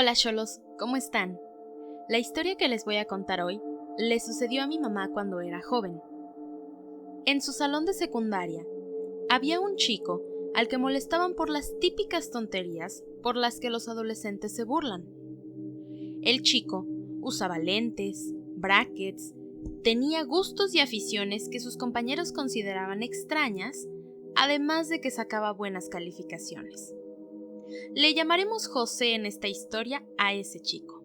Hola cholos, ¿cómo están? La historia que les voy a contar hoy le sucedió a mi mamá cuando era joven. En su salón de secundaria había un chico al que molestaban por las típicas tonterías por las que los adolescentes se burlan. El chico usaba lentes, brackets, tenía gustos y aficiones que sus compañeros consideraban extrañas, además de que sacaba buenas calificaciones. Le llamaremos José en esta historia a ese chico.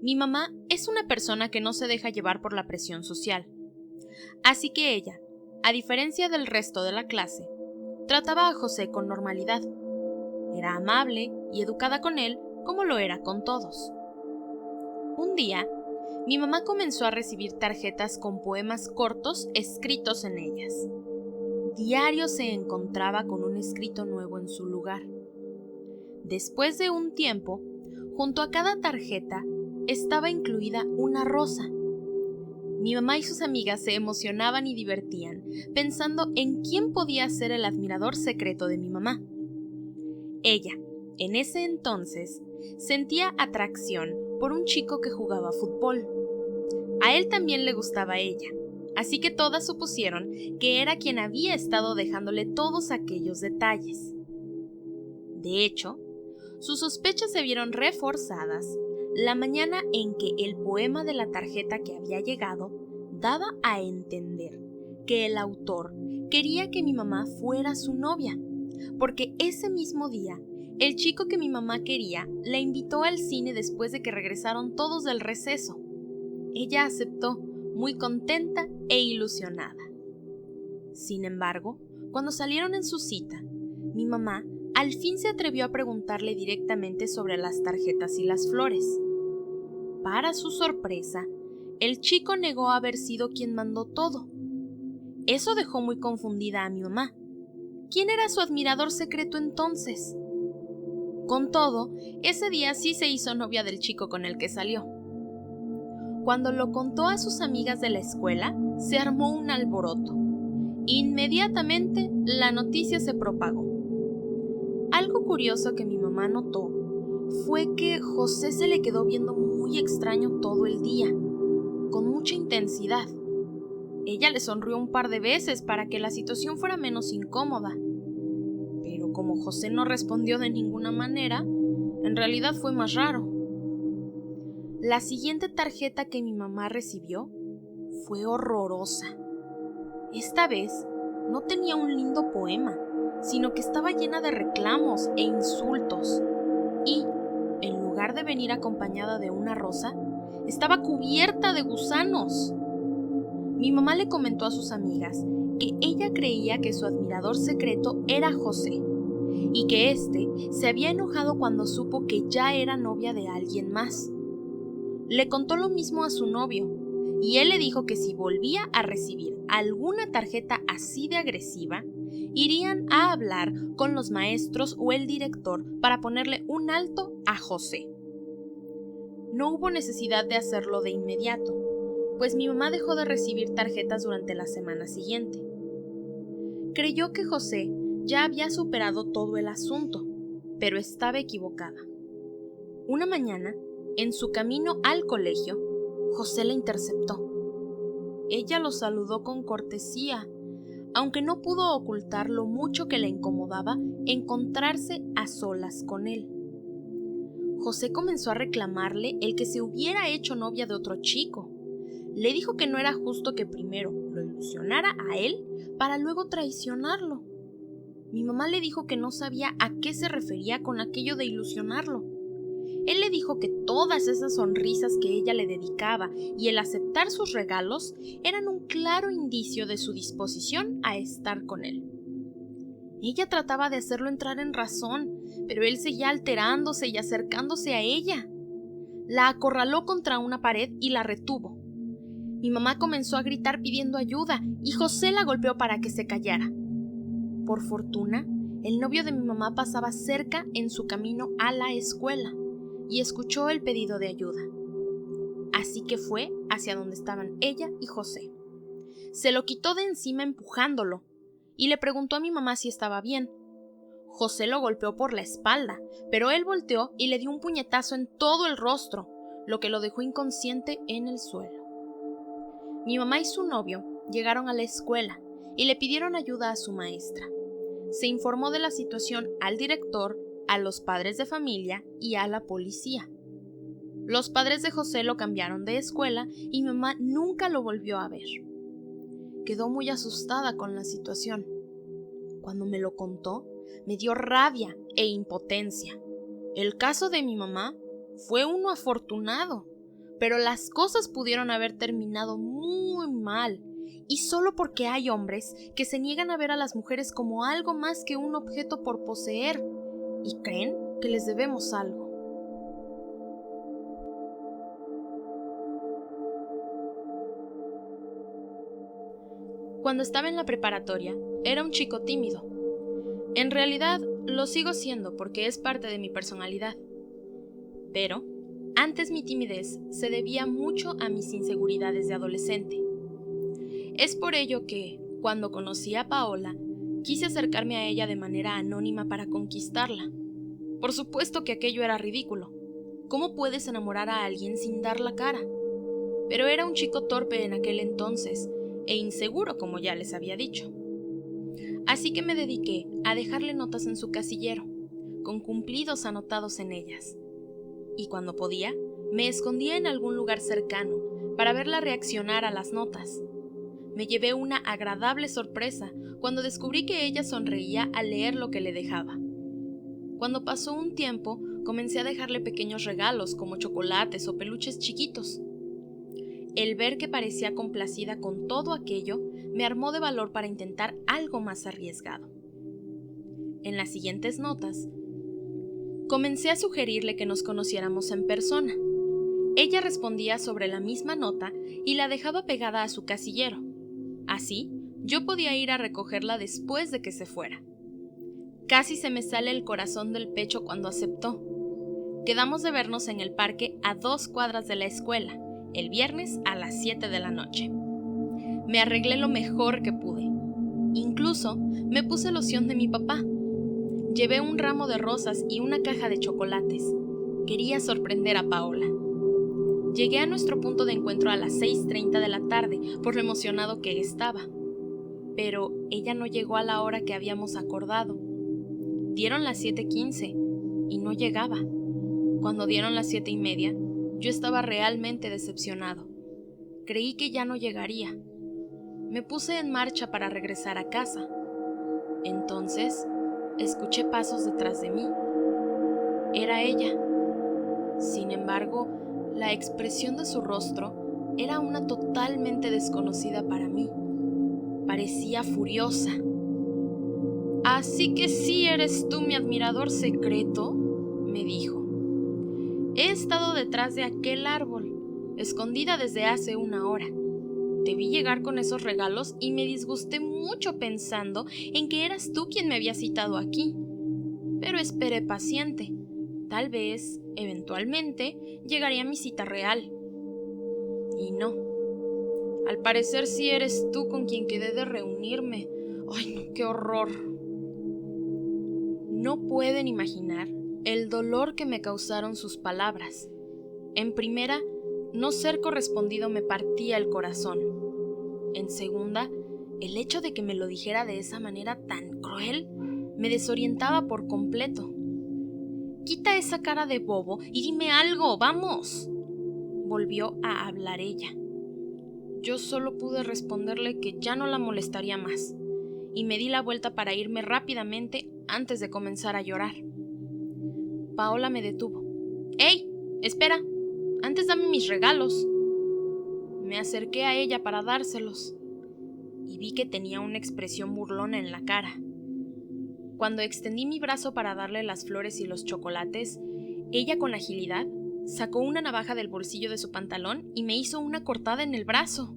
Mi mamá es una persona que no se deja llevar por la presión social, así que ella, a diferencia del resto de la clase, trataba a José con normalidad. Era amable y educada con él como lo era con todos. Un día, mi mamá comenzó a recibir tarjetas con poemas cortos escritos en ellas. Diario se encontraba con un escrito nuevo en su lugar. Después de un tiempo, junto a cada tarjeta estaba incluida una rosa. Mi mamá y sus amigas se emocionaban y divertían, pensando en quién podía ser el admirador secreto de mi mamá. Ella, en ese entonces, sentía atracción por un chico que jugaba fútbol. A él también le gustaba ella, así que todas supusieron que era quien había estado dejándole todos aquellos detalles. De hecho, sus sospechas se vieron reforzadas la mañana en que el poema de la tarjeta que había llegado daba a entender que el autor quería que mi mamá fuera su novia, porque ese mismo día el chico que mi mamá quería la invitó al cine después de que regresaron todos del receso. Ella aceptó, muy contenta e ilusionada. Sin embargo, cuando salieron en su cita, mi mamá al fin se atrevió a preguntarle directamente sobre las tarjetas y las flores. Para su sorpresa, el chico negó haber sido quien mandó todo. Eso dejó muy confundida a mi mamá. ¿Quién era su admirador secreto entonces? Con todo, ese día sí se hizo novia del chico con el que salió. Cuando lo contó a sus amigas de la escuela, se armó un alboroto. Inmediatamente, la noticia se propagó. Algo curioso que mi mamá notó fue que José se le quedó viendo muy extraño todo el día, con mucha intensidad. Ella le sonrió un par de veces para que la situación fuera menos incómoda, pero como José no respondió de ninguna manera, en realidad fue más raro. La siguiente tarjeta que mi mamá recibió fue horrorosa. Esta vez no tenía un lindo poema, sino que estaba llena de reclamos e insultos. Y, en lugar de venir acompañada de una rosa, estaba cubierta de gusanos. Mi mamá le comentó a sus amigas que ella creía que su admirador secreto era José, y que éste se había enojado cuando supo que ya era novia de alguien más. Le contó lo mismo a su novio, y él le dijo que si volvía a recibir alguna tarjeta así de agresiva, irían a hablar con los maestros o el director para ponerle un alto a José. No hubo necesidad de hacerlo de inmediato, pues mi mamá dejó de recibir tarjetas durante la semana siguiente. Creyó que José ya había superado todo el asunto, pero estaba equivocada. Una mañana, en su camino al colegio, José la interceptó. Ella lo saludó con cortesía, aunque no pudo ocultar lo mucho que le incomodaba encontrarse a solas con él. José comenzó a reclamarle el que se hubiera hecho novia de otro chico. Le dijo que no era justo que primero lo ilusionara a él para luego traicionarlo. Mi mamá le dijo que no sabía a qué se refería con aquello de ilusionarlo. Él le dijo que todas esas sonrisas que ella le dedicaba y el aceptar sus regalos eran un claro indicio de su disposición a estar con él. Ella trataba de hacerlo entrar en razón, pero él seguía alterándose y acercándose a ella. La acorraló contra una pared y la retuvo. Mi mamá comenzó a gritar pidiendo ayuda y José la golpeó para que se callara. Por fortuna, el novio de mi mamá pasaba cerca en su camino a la escuela y escuchó el pedido de ayuda. Así que fue hacia donde estaban ella y José. Se lo quitó de encima empujándolo y le preguntó a mi mamá si estaba bien. José lo golpeó por la espalda, pero él volteó y le dio un puñetazo en todo el rostro, lo que lo dejó inconsciente en el suelo. Mi mamá y su novio llegaron a la escuela y le pidieron ayuda a su maestra. Se informó de la situación al director, a los padres de familia y a la policía. Los padres de José lo cambiaron de escuela y mi mamá nunca lo volvió a ver. Quedó muy asustada con la situación. Cuando me lo contó, me dio rabia e impotencia. El caso de mi mamá fue uno afortunado, pero las cosas pudieron haber terminado muy mal, y solo porque hay hombres que se niegan a ver a las mujeres como algo más que un objeto por poseer y creen que les debemos algo. Cuando estaba en la preparatoria, era un chico tímido. En realidad, lo sigo siendo porque es parte de mi personalidad. Pero, antes mi timidez se debía mucho a mis inseguridades de adolescente. Es por ello que, cuando conocí a Paola, quise acercarme a ella de manera anónima para conquistarla. Por supuesto que aquello era ridículo. ¿Cómo puedes enamorar a alguien sin dar la cara? Pero era un chico torpe en aquel entonces, e inseguro, como ya les había dicho. Así que me dediqué a dejarle notas en su casillero, con cumplidos anotados en ellas. Y cuando podía, me escondía en algún lugar cercano para verla reaccionar a las notas. Me llevé una agradable sorpresa cuando descubrí que ella sonreía al leer lo que le dejaba. Cuando pasó un tiempo, comencé a dejarle pequeños regalos como chocolates o peluches chiquitos. El ver que parecía complacida con todo aquello me armó de valor para intentar algo más arriesgado. En las siguientes notas, comencé a sugerirle que nos conociéramos en persona. Ella respondía sobre la misma nota y la dejaba pegada a su casillero. Así, yo podía ir a recogerla después de que se fuera. Casi se me sale el corazón del pecho cuando aceptó. Quedamos de vernos en el parque a 2 cuadras de la escuela, el viernes a las 7 de la noche. Me arreglé lo mejor que pude. Incluso me puse loción de mi papá. Llevé un ramo de rosas y una caja de chocolates. Quería sorprender a Paola. Llegué a nuestro punto de encuentro a las 6:30 de la tarde, por lo emocionado que estaba. Pero ella no llegó a la hora que habíamos acordado. Dieron las 7:15 y no llegaba. Cuando dieron las 7:30, yo estaba realmente decepcionado. Creí que ya no llegaría. Me puse en marcha para regresar a casa. Entonces, escuché pasos detrás de mí. Era ella. Sin embargo, la expresión de su rostro era una totalmente desconocida para mí. Parecía furiosa. «¿Así que sí eres tú mi admirador secreto?», me dijo. «He estado detrás de aquel árbol, escondida desde hace 1 hora. Te vi llegar con esos regalos y me disgusté mucho pensando en que eras tú quien me había citado aquí. Pero esperé paciente. Tal vez, eventualmente, llegaría mi cita real. Y no. Al parecer sí eres tú con quien quedé de reunirme. ¡Ay, no, qué horror!». No pueden imaginar el dolor que me causaron sus palabras. En primera, no ser correspondido me partía el corazón. En segunda, el hecho de que me lo dijera de esa manera tan cruel me desorientaba por completo. «Quita esa cara de bobo y dime algo, vamos», volvió a hablar ella. Yo solo pude responderle que ya no la molestaría más, y me di la vuelta para irme rápidamente antes de comenzar a llorar. Paola me detuvo. «¡Ey! Espera, antes dame mis regalos». Me acerqué a ella para dárselos, y vi que tenía una expresión burlona en la cara. Cuando extendí mi brazo para darle las flores y los chocolates, ella con agilidad sacó una navaja del bolsillo de su pantalón y me hizo una cortada en el brazo.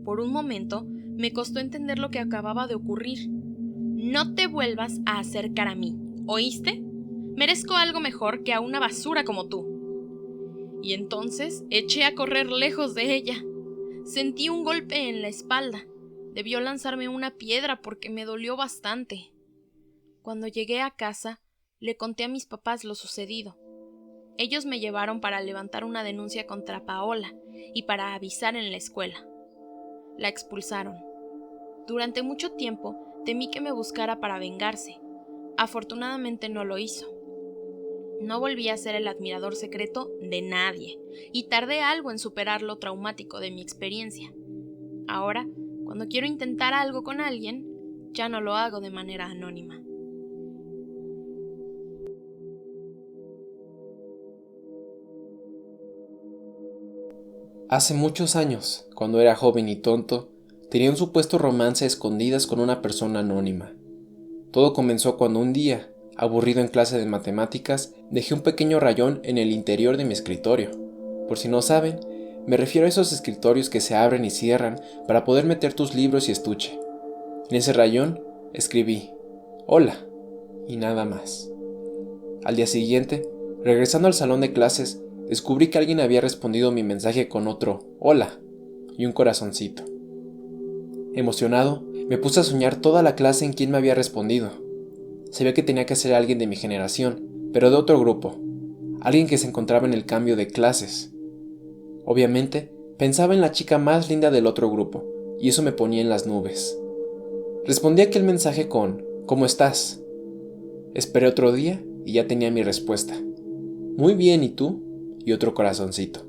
Por un momento me costó entender lo que acababa de ocurrir. «No te vuelvas a acercar a mí, ¿oíste? Merezco algo mejor que a una basura como tú». Y entonces eché a correr lejos de ella. Sentí un golpe en la espalda. Debió lanzarme una piedra porque me dolió bastante. Cuando llegué a casa, le conté a mis papás lo sucedido. Ellos me llevaron para levantar una denuncia contra Paola y para avisar en la escuela. La expulsaron. Durante mucho tiempo temí que me buscara para vengarse. Afortunadamente no lo hizo. No volví a ser el admirador secreto de nadie, y tardé algo en superar lo traumático de mi experiencia. Ahora, cuando quiero intentar algo con alguien, ya no lo hago de manera anónima. Hace muchos años, cuando era joven y tonto, tenía un supuesto romance a escondidas con una persona anónima. Todo comenzó cuando un día, aburrido en clase de matemáticas, dejé un pequeño rayón en el interior de mi escritorio. Por si no saben, me refiero a esos escritorios que se abren y cierran para poder meter tus libros y estuche. En ese rayón escribí «Hola» y nada más. Al día siguiente, regresando al salón de clases, descubrí que alguien había respondido mi mensaje con otro «Hola» y un corazoncito. Emocionado, me puse a soñar toda la clase en quién me había respondido. Sabía que tenía que ser alguien de mi generación, pero de otro grupo, alguien que se encontraba en el cambio de clases. Obviamente, pensaba en la chica más linda del otro grupo, y eso me ponía en las nubes. Respondí aquel mensaje con «¿Cómo estás?». Esperé otro día y ya tenía mi respuesta. «Muy bien, ¿y tú?», y otro corazoncito.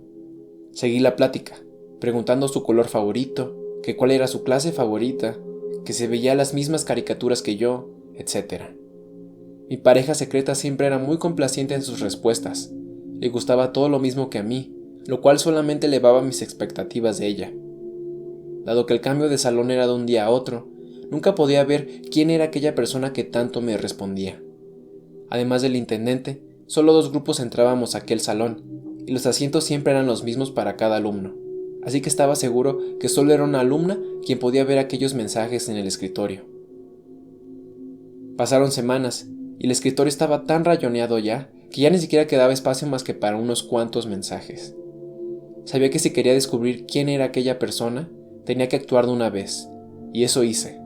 Seguí la plática, preguntando su color favorito, que cuál era su clase favorita, que se veía las mismas caricaturas que yo, etc. Mi pareja secreta siempre era muy complaciente en sus respuestas. Le gustaba todo lo mismo que a mí, lo cual solamente elevaba mis expectativas de ella. Dado que el cambio de salón era de un día a otro, nunca podía ver quién era aquella persona que tanto me respondía. Además del intendente, solo 2 grupos entrábamos a aquel salón, y los asientos siempre eran los mismos para cada alumno, así que estaba seguro que solo era una alumna quien podía ver aquellos mensajes en el escritorio. Pasaron semanas, y el escritorio estaba tan rayoneado ya, que ya ni siquiera quedaba espacio más que para unos cuantos mensajes. Sabía que si quería descubrir quién era aquella persona, tenía que actuar de una vez, y eso hice.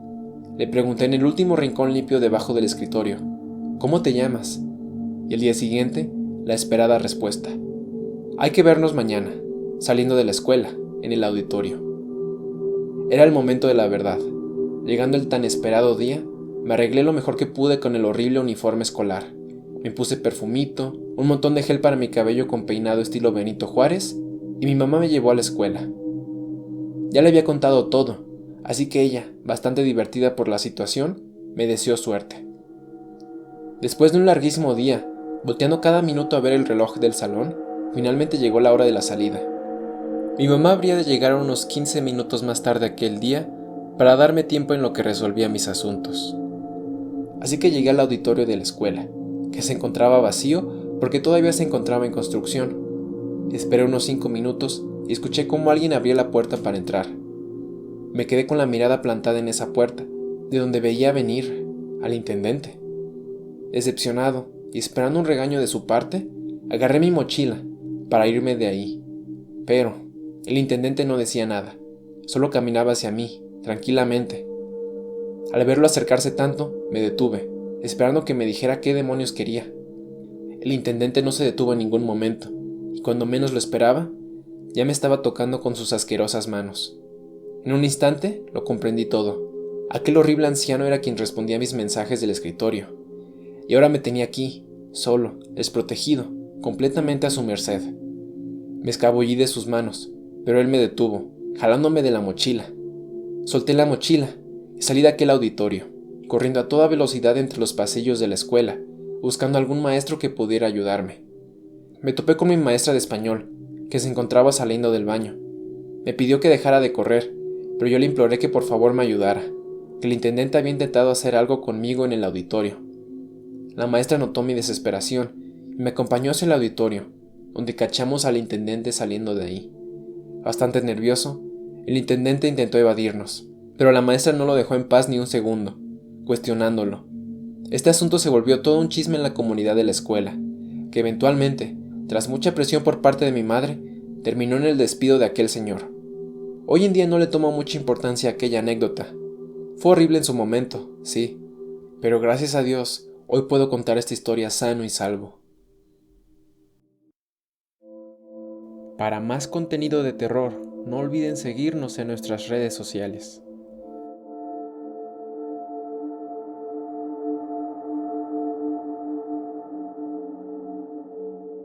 Le pregunté en el último rincón limpio debajo del escritorio, «¿Cómo te llamas?», y el día siguiente, la esperada respuesta, «Hay que vernos mañana, saliendo de la escuela, en el auditorio». Era el momento de la verdad. Llegando el tan esperado día, me arreglé lo mejor que pude con el horrible uniforme escolar. Me puse perfumito, un montón de gel para mi cabello con peinado estilo Benito Juárez, y mi mamá me llevó a la escuela. Ya le había contado todo, así que ella, bastante divertida por la situación, me deseó suerte. Después de un larguísimo día, volteando cada minuto a ver el reloj del salón, finalmente llegó la hora de la salida. Mi mamá habría de llegar unos 15 minutos más tarde aquel día para darme tiempo en lo que resolvía mis asuntos. Así que llegué al auditorio de la escuela, que se encontraba vacío porque todavía se encontraba en construcción. Esperé unos 5 minutos y escuché cómo alguien abría la puerta para entrar. Me quedé con la mirada plantada en esa puerta, de donde veía venir al intendente. Decepcionado y esperando un regaño de su parte, agarré mi mochila para irme de ahí. Pero el intendente no decía nada, solo caminaba hacia mí, tranquilamente. Al verlo acercarse tanto, me detuve, esperando que me dijera qué demonios quería. El intendente no se detuvo en ningún momento, y cuando menos lo esperaba, ya me estaba tocando con sus asquerosas manos. En un instante lo comprendí todo. Aquel horrible anciano era quien respondía a mis mensajes del escritorio, y ahora me tenía aquí, solo, desprotegido, completamente a su merced. Me escabullí de sus manos, pero él me detuvo, jalándome de la mochila. Solté la mochila y salí de aquel auditorio, corriendo a toda velocidad entre los pasillos de la escuela, buscando algún maestro que pudiera ayudarme. Me topé con mi maestra de español, que se encontraba saliendo del baño. Me pidió que dejara de correr, pero yo le imploré que por favor me ayudara, que el intendente había intentado hacer algo conmigo en el auditorio. La maestra notó mi desesperación y me acompañó hacia el auditorio, donde cachamos al intendente saliendo de ahí. Bastante nervioso, el intendente intentó evadirnos, pero la maestra no lo dejó en paz ni un segundo, cuestionándolo. Este asunto se volvió todo un chisme en la comunidad de la escuela, que eventualmente, tras mucha presión por parte de mi madre, terminó en el despido de aquel señor. Hoy en día no le tomo mucha importancia a aquella anécdota. Fue horrible en su momento, sí, Pero gracias a Dios, hoy puedo contar esta historia sano y salvo. Para más contenido de terror, no olviden seguirnos en nuestras redes sociales.